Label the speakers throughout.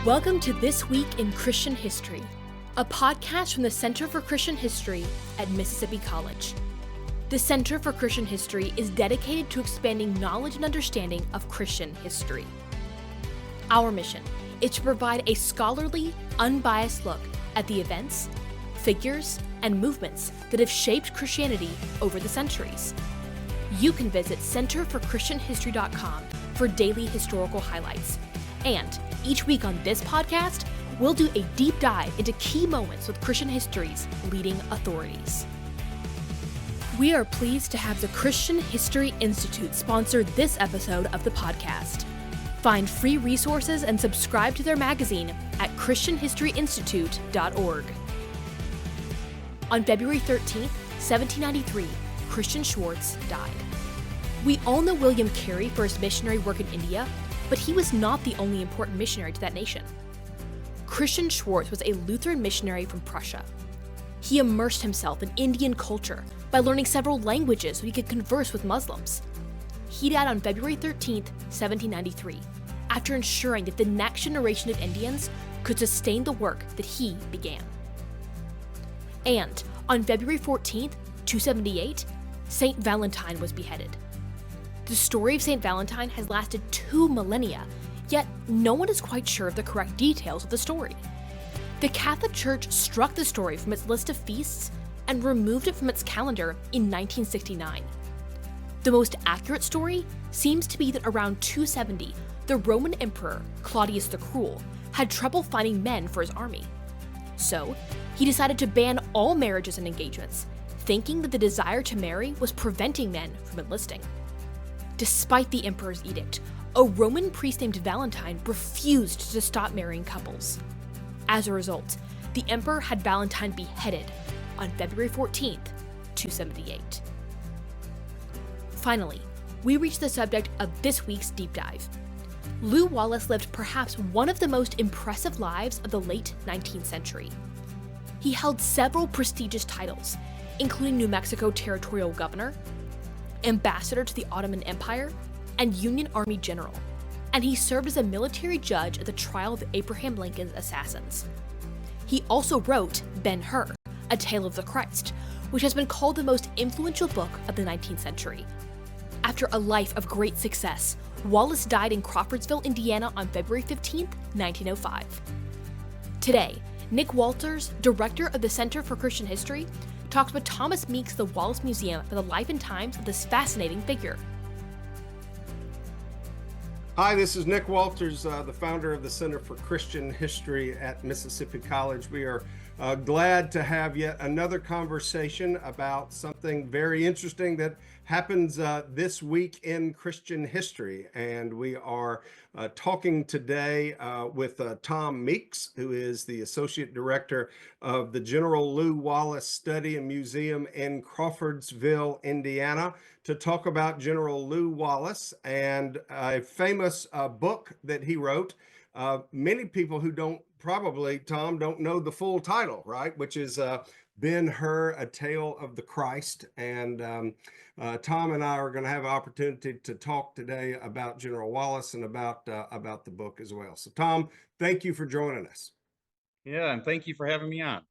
Speaker 1: Welcome to This Week in Christian History, a podcast from the Center for Christian History at Mississippi College. The Center for Christian History is dedicated to expanding knowledge and understanding of Christian history. Our mission is to provide a scholarly, unbiased look at the events, figures, and movements that have shaped Christianity over the centuries. You can visit centerforchristianhistory.com for daily historical highlights. And each week on this podcast, we'll do a deep dive into key moments with Christian history's leading authorities. We are pleased to have the Christian History Institute sponsor this episode of the podcast. Find free resources and subscribe to their magazine at christianhistoryinstitute.org. On February 13th, 1793, Christian Schwartz died. We all know William Carey for his missionary work in India, but he was not the only important missionary to that nation. Christian Schwartz was a Lutheran missionary from Prussia. He immersed himself in Indian culture by learning several languages so he could converse with Muslims. He died on February 13th, 1793, after ensuring that the next generation of Indians could sustain the work that he began. And on February 14th, 278, Saint Valentine was beheaded. The story of Saint Valentine has lasted 2 millennia, yet no one is quite sure of the correct details of the story. The Catholic Church struck the story from its list of feasts and removed it from its calendar in 1969. The most accurate story seems to be that around 270, the Roman Emperor, Claudius the Cruel, had trouble finding men for his army. So, he decided to ban all marriages and engagements, thinking that the desire to marry was preventing men from enlisting. Despite the emperor's edict, a Roman priest named Valentine refused to stop marrying couples. As a result, the emperor had Valentine beheaded on February 14th, 278. Finally, we reach the subject of this week's deep dive. Lew Wallace lived perhaps one of the most impressive lives of the late 19th century. He held several prestigious titles, including New Mexico Territorial Governor, Ambassador to the Ottoman Empire, and Union Army General, and he served as a military judge at the trial of Abraham Lincoln's assassins. He also wrote Ben-Hur, A Tale of the Christ, which has been called the most influential book of the 19th century. After a life of great success, Wallace died in Crawfordsville, Indiana on February 15, 1905. Today, Nick Walters, director of the Center for Christian History, talks with Thomas Meeks of the Wallace Museum about the life and times of this fascinating figure.
Speaker 2: Hi, this is Nick Walters, the founder of the Center for Christian History at Mississippi College. We are glad to have yet another conversation about something very interesting that happens this week in Christian history. And we are talking today with Tom Meeks, who is the Associate Director of the General Lew Wallace Study and Museum in Crawfordsville, Indiana, to talk about General Lew Wallace and a famous book that he wrote. Many people who don't probably, Tom, don't know the full title, right? Which is Ben-Hur, A Tale of the Christ. And Tom and I are going to have an opportunity to talk today about General Wallace and about the book as well. So Tom, thank you for joining us.
Speaker 3: Yeah, and thank you for having me on.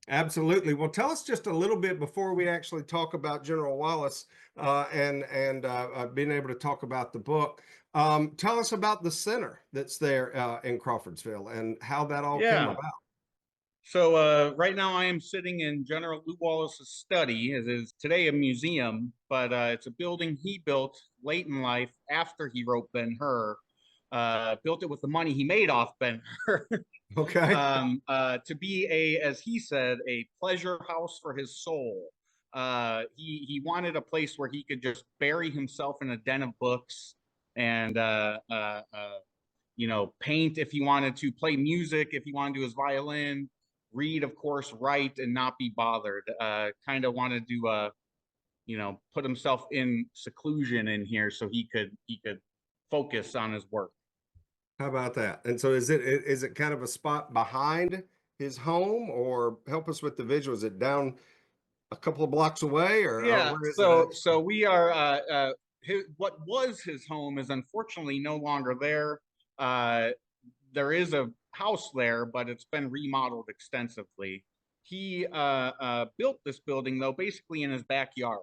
Speaker 2: Absolutely. Well, tell us just a little bit before we actually talk about General Wallace and being able to talk about the book. Tell us about the center that's there in Crawfordsville and how that all came about.
Speaker 3: So right now I am sitting in General Lew Wallace's study. It is today a museum, but it's a building he built late in life after he wrote Ben-Hur. Built it with the money he made off Ben-Hur.
Speaker 2: Okay.
Speaker 3: To be as he said, a pleasure house for his soul. He wanted a place where he could just bury himself in a den of books and paint if he wanted to, play music if he wanted to do his violin, read, of course, write, and not be bothered. Kind of wanted to put himself in seclusion in here so he could focus on his work.
Speaker 2: How about that? And so is it kind of a spot behind his home, or help us with the visual? Is it down a couple of blocks away, or
Speaker 3: yeah?
Speaker 2: Where is
Speaker 3: so we are. What was his home is unfortunately no longer there. There is a house there, but it's been remodeled extensively. He built this building, though, basically in his backyard.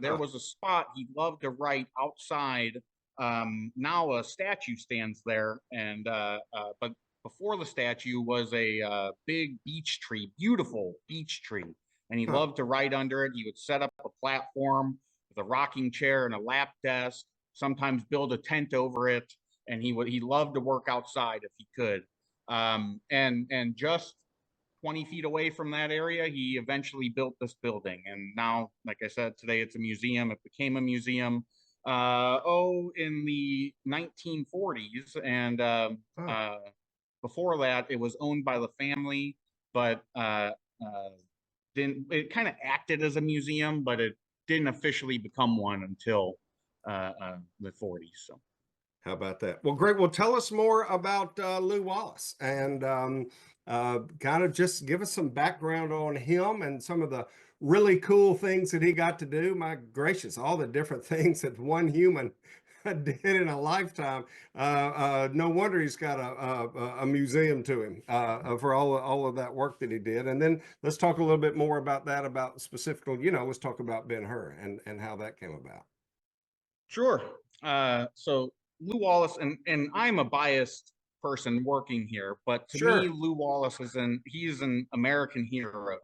Speaker 3: There was a spot he loved to write outside. Now a statue stands there, and but before the statue was a big beech tree, beautiful beech tree, and he loved to write under it. He would set up a platform with a rocking chair and a lap desk, sometimes build a tent over it, and he loved to work outside if he could. And just 20 feet away from that area, he eventually built this building. And now, like I said, today it's a museum. It became a museum, in the 1940s. And before that, it was owned by the family, but it kind of acted as a museum, but it didn't officially become one until the 40s. So.
Speaker 2: How about that? Well, great. Well, tell us more about Lew Wallace, and kind of just give us some background on him and some of the really cool things that he got to do. My gracious, all the different things that one human did in a lifetime. No wonder he's got a museum to him for all of that work that he did. And then let's talk a little bit more about that, about specifically, let's talk about Ben-Hur and how that came about.
Speaker 3: Sure. So Lew Wallace, and I'm a biased person working here, but to me, Lew Wallace he's an American hero.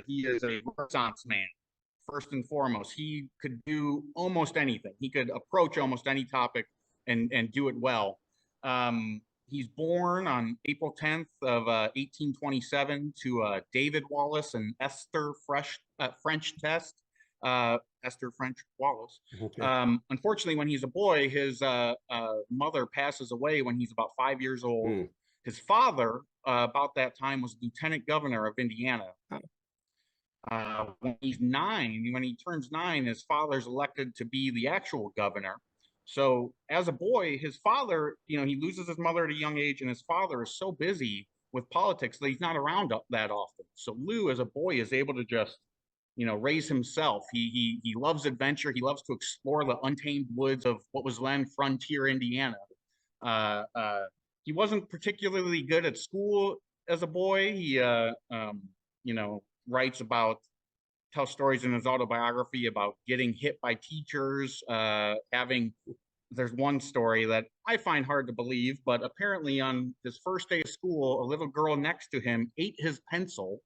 Speaker 3: He is a Renaissance man, first and foremost. He could do almost anything. He could approach almost any topic and do it well. He's born on April 10th of 1827 to David Wallace and Esther French Test. Esther French Wallace. Okay. Unfortunately, when he's a boy, his mother passes away when he's about 5 years old. His father, about that time, was lieutenant governor of Indiana. When he turns 9, his father's elected to be the actual governor. So as a boy, his father, he loses his mother at a young age, and his father is so busy with politics that he's not around that often. So Lew, as a boy, is able to just raise himself. He loves adventure. He loves to explore the untamed woods of what was then frontier Indiana. He wasn't particularly good at school as a boy. He, tells stories in his autobiography about getting hit by teachers, there's one story that I find hard to believe, but apparently on his first day of school, a little girl next to him ate his pencil.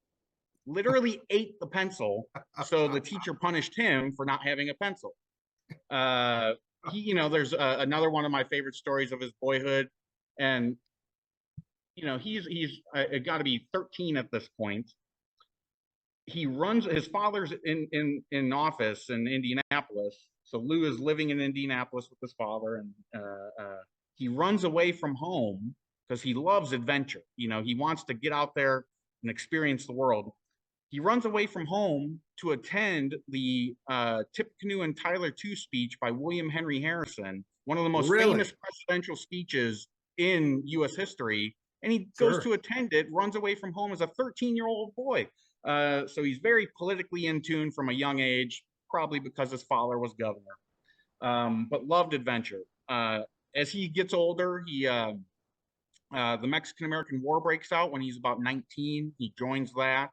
Speaker 3: Literally ate the pencil, so the teacher punished him for not having a pencil. There's another one of my favorite stories of his boyhood, and he's got to be 13 at this point. His father's in office in Indianapolis, so Lew is living in Indianapolis with his father, and he runs away from home because he loves adventure. He wants to get out there and experience the world. He runs away from home to attend the Tippecanoe and Tyler II speech by William Henry Harrison, one of the most famous presidential speeches in U.S. history. And he goes to attend it, runs away from home as a 13-year-old boy. So he's very politically in tune from a young age, probably because his father was governor, but loved adventure. As he gets older, the Mexican-American War breaks out when he's about 19. He joins that.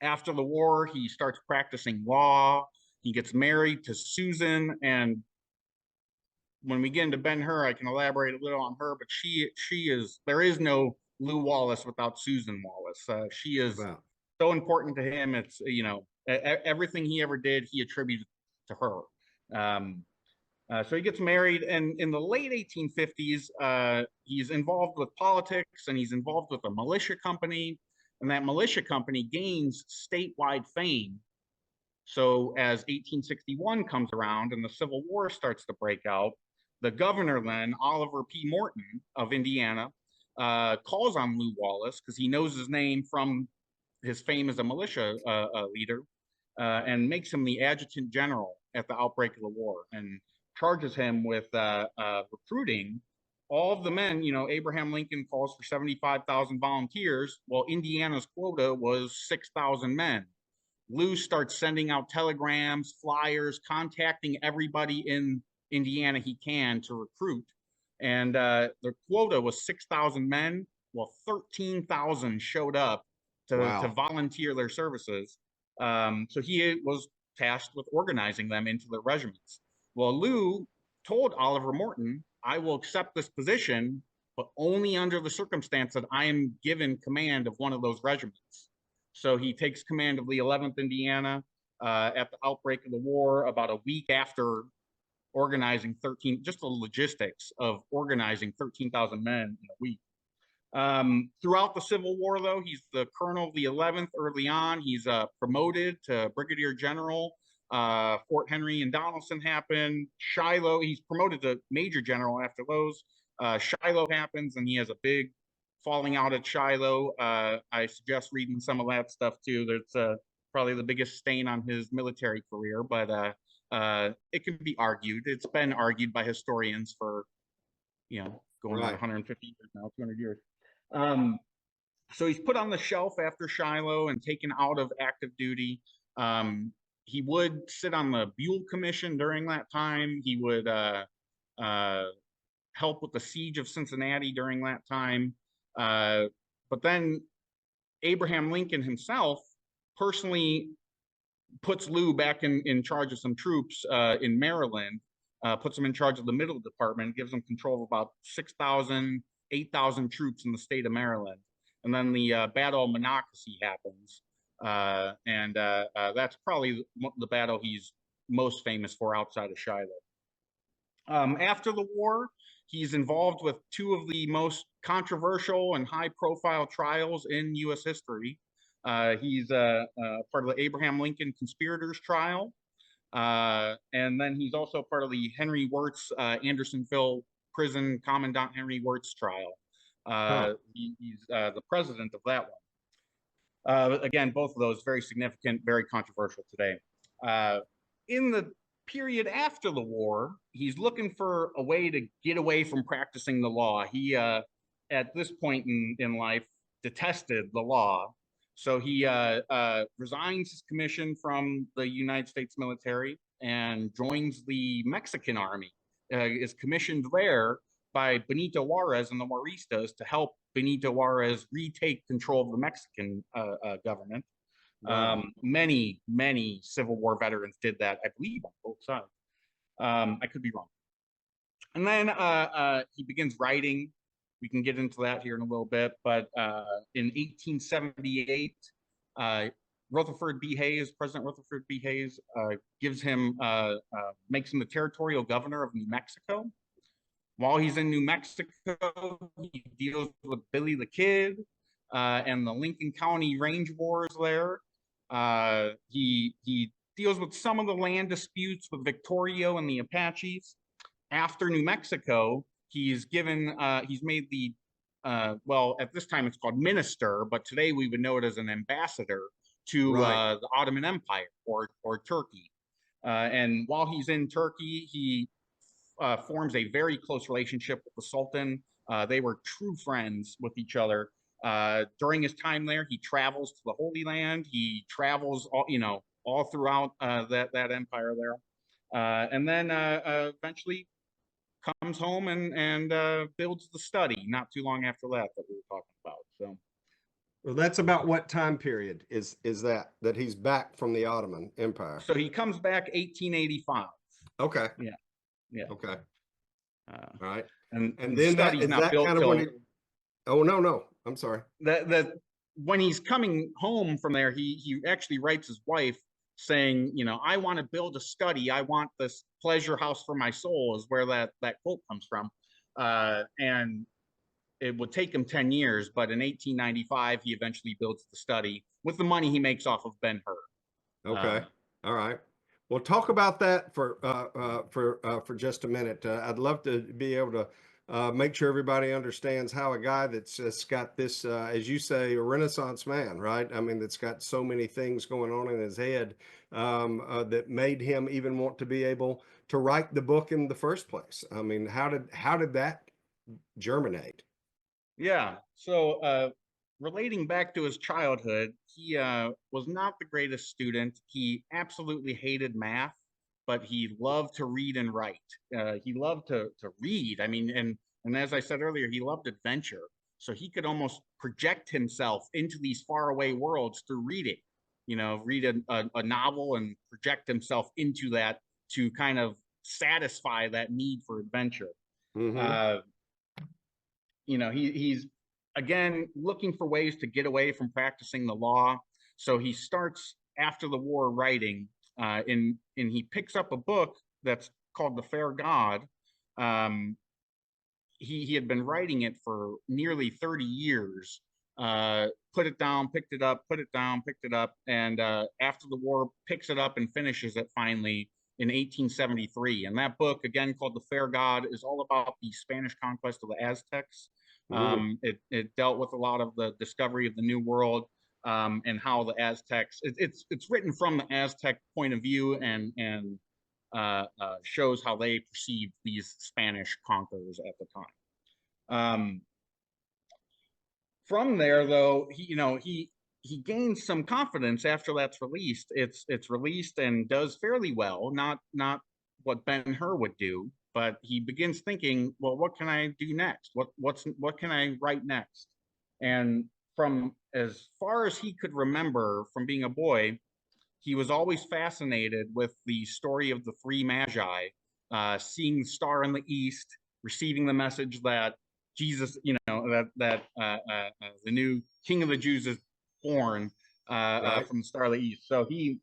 Speaker 3: After the war, he starts practicing law. He gets married to Susan, and when we get into Ben-Hur, I can elaborate a little on her, but there is no Lew Wallace without Susan Wallace. She is so important to him. It's, everything he ever did, he attributed to her. So he gets married, and in the late 1850s, he's involved with politics, and he's involved with a militia company, and that militia company gains statewide fame. So as 1861 comes around and the Civil War starts to break out, the governor then, Oliver P. Morton of Indiana, calls on Lew Wallace because he knows his name from his fame as a militia leader, and makes him the adjutant general at the outbreak of the war, and charges him with recruiting all of the men. Abraham Lincoln calls for 75,000 volunteers. Well, Indiana's quota was 6,000 men. Lew starts sending out telegrams, flyers, contacting everybody in Indiana he can to recruit. and the quota was 6,000 men. Well, 13,000 showed up to
Speaker 2: Wow.
Speaker 3: volunteer their services. So he was tasked with organizing them into their regiments. Well, Lew told Oliver Morton, I will accept this position, but only under the circumstance that I am given command of one of those regiments. So he takes command of the 11th Indiana at the outbreak of the war, about a week after organizing 13, just the logistics of organizing 13,000 men in a week. Throughout the Civil War, though, he's the colonel of the 11th early on. He's promoted to brigadier general. Fort Henry and Donelson happened. Shiloh, he's promoted to major general after those. Shiloh happens, and he has a big falling out at Shiloh. I suggest reading some of that stuff too. That's probably the biggest stain on his military career, but it can be argued. It's been argued by historians for, going on 150 years now, 200 years. So he's put on the shelf after Shiloh and taken out of active duty. He would sit on the Buell Commission during that time. He would help with the siege of Cincinnati during that time. But then Abraham Lincoln himself personally puts Lew back in charge of some troops in Maryland, puts him in charge of the Middle Department, gives him control of about 6,000, 8,000 troops in the state of Maryland. And then the Battle of Monocacy happens. And that's probably the battle he's most famous for outside of Shiloh. After the war, he's involved with two of the most controversial and high-profile trials in U.S. history. He's part of the Abraham Lincoln conspirators trial. And then he's also part of the Henry Wirz Andersonville prison Commandant Henry Wirz trial. He's the president of that one. Again, both of those very significant, very controversial today. In the period after the war, he's looking for a way to get away from practicing the law. He, at this point in life, detested the law. So he resigns his commission from the United States military and joins the Mexican army, is commissioned there by Benito Juarez and the Juaristas to help Benito Juarez retake control of the Mexican government. Wow. Many Civil War veterans did that, I believe, on both sides. I could be wrong. And then he begins writing. We can get into that here in a little bit, but in 1878, Rutherford B. Hayes, President Rutherford B. Hayes, gives him, makes him the territorial governor of New Mexico. While he's in New Mexico, he deals with Billy the Kid and the Lincoln County range wars there. He deals with some of the land disputes with Victorio and the Apaches. After New Mexico, he's given, he's made the, well, at this time it's called minister, but today we would know it as an ambassador to the Ottoman Empire or Turkey. And while he's in Turkey, he forms a very close relationship with the Sultan. They were true friends with each other. During his time there, he travels to the Holy Land. He travels, all throughout that empire there, and then eventually comes home and builds the study. Not too long after that we were talking about. So,
Speaker 2: well, that's about what time period is that he's back from the Ottoman Empire?
Speaker 3: So he comes back 1885.
Speaker 2: Okay.
Speaker 3: Yeah.
Speaker 2: Okay. All right.
Speaker 3: And
Speaker 2: then
Speaker 3: study's not built
Speaker 2: kind of
Speaker 3: till.
Speaker 2: when oh no, I'm sorry.
Speaker 3: That when he's coming home from there, he actually writes his wife saying, I want to build a study. I want this pleasure house for my soul, is where that quote comes from. And it would take him 10 years, but in 1895, he eventually builds the study with the money he makes off of Ben-Hur.
Speaker 2: Okay. All right. Well, talk about that for just a minute. I'd love to be able to make sure everybody understands how a guy that's just got this, as you say, a Renaissance man, right? I mean, that's got so many things going on in his head that made him even want to be able to write the book in the first place. I mean, how did that germinate?
Speaker 3: Yeah. So relating back to his childhood, he was not the greatest student. He absolutely hated math, but he loved to read and write. He loved to read. I mean, and And as I said earlier, he loved adventure. So he could almost project himself into these faraway worlds through reading, read a novel and project himself into that to kind of satisfy that need for adventure.
Speaker 2: Mm-hmm.
Speaker 3: He's again looking for ways to get away from practicing the law. So he starts after the war writing, and he picks up a book that's called The Fair God. He had been writing it for nearly 30 years. Put it down, picked it up, put it down, picked it up, and after the war picks it up and finishes it finally in 1873. And that book, again called The Fair God, is all about the Spanish conquest of the Aztecs. It dealt with a lot of the discovery of the New World, and how the Aztecs. It's written from the Aztec point of view, and shows how they perceived these Spanish conquerors at the time. From there, though, he gains some confidence after that's released. It's released and does fairly well. Not what Ben-Hur would do, but he begins thinking, well, what can I do next? What can I write next? And from as far as he could remember from being a boy, he was always fascinated with the story of the three magi, seeing the star in the east, receiving the message that Jesus, that the new King of the Jews is born from the star of the east. So he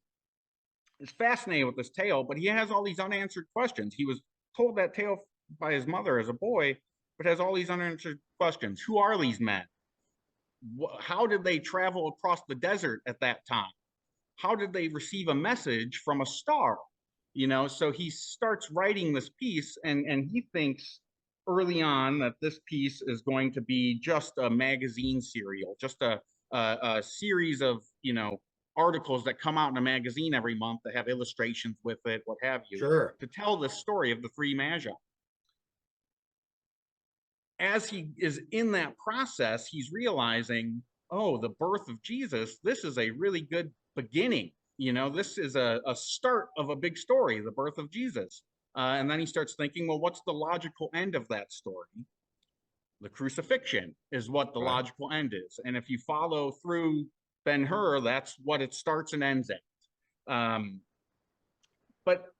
Speaker 3: is fascinated with this tale, but he has all these unanswered questions. He was told that tale by his mother as a boy, but has all these unanswered questions. Who are these men? How did they travel across the desert at that time? How did they receive a message from a star? So he starts writing this piece, and he thinks early on that this piece is going to be just a magazine serial, just a series of, articles that come out in a magazine every month that have illustrations with it, what have you,
Speaker 2: Sure.
Speaker 3: to tell the story of the three magi. As he is in that process, he's realizing, oh, the birth of Jesus, this is a really good beginning. This is a start of a big story, the birth of Jesus. And then he starts thinking, well, what's the logical end of that story? The crucifixion is what the logical end is. And if you follow through Ben-Hur, that's what it starts and ends at. But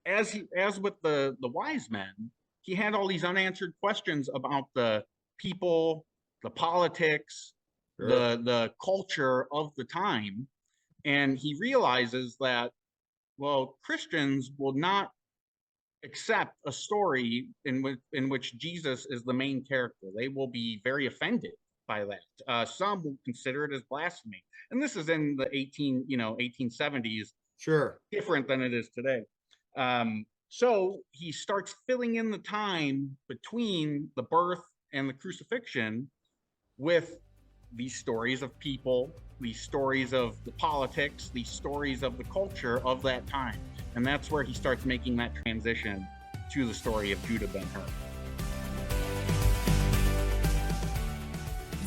Speaker 3: as with the wise men, he had all these unanswered questions about the people, the politics, the culture of the time. And he realizes that, well, Christians will not accept a story in which Jesus is the main character. They will be very offended by that. Some will consider it as blasphemy. And this is in the 1870s.
Speaker 2: Sure.
Speaker 3: Different than it is today. So he starts filling in the time between the birth and the crucifixion with these stories of people, these stories of the politics, these stories of the culture of that time. And that's where he starts making that transition to the story of Judah Ben-Hur.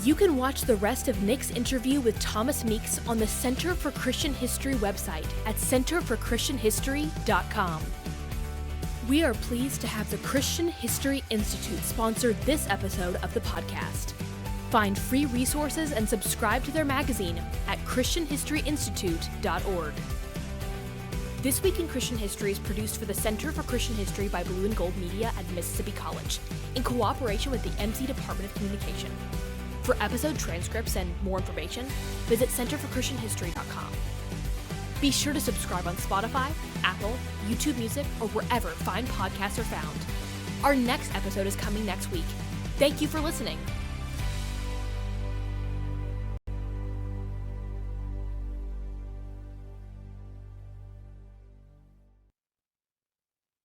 Speaker 1: You can watch the rest of Nick's interview with Thomas Meeks on the Center for Christian History website at centerforchristianhistory.com. We are pleased to have the Christian History Institute sponsor this episode of the podcast. Find free resources and subscribe to their magazine at christianhistoryinstitute.org. This Week in Christian History is produced for the Center for Christian History by Blue and Gold Media at Mississippi College, in cooperation with the MC Department of Communication. For episode transcripts and more information, visit centerforchristianhistory.com. Be sure to subscribe on Spotify, Apple, YouTube Music, or wherever fine podcasts are found. Our next episode is coming next week. Thank you for listening.